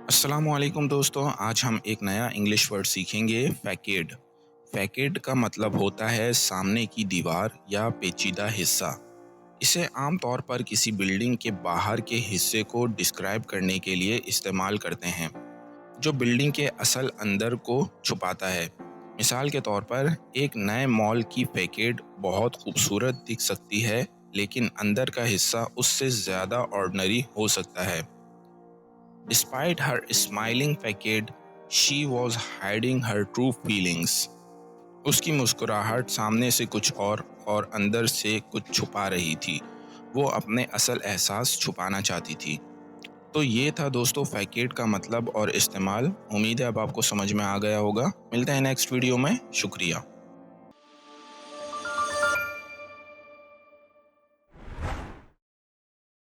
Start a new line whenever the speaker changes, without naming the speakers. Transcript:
अस्सलामुअलैकुम दोस्तों, आज हम एक नया इंग्लिश वर्ड सीखेंगे फैकेड। फैकेड का मतलब होता है सामने की दीवार या पेचीदा हिस्सा। इसे आमतौर पर किसी बिल्डिंग के बाहर के हिस्से को डिस्क्राइब करने के लिए इस्तेमाल करते हैं, जो बिल्डिंग के असल अंदर को छुपाता है। मिसाल के तौर पर एक नए मॉल की फैकेड बहुत खूबसूरत दिख सकती है, लेकिन अंदर का हिस्सा उससे ज़्यादा ऑर्डिनरी हो सकता है। Despite her smiling facade, she was hiding her true feelings. उसकी मुस्कुराहट सामने से कुछ और अंदर से कुछ छुपा रही थी। वो अपने असल एहसास छुपाना चाहती थी। तो ये था दोस्तों फैकेड का मतलब और इस्तेमाल। उम्मीद है अब आपको समझ में आ गया होगा। मिलते हैं नेक्स्ट वीडियो में। शुक्रिया।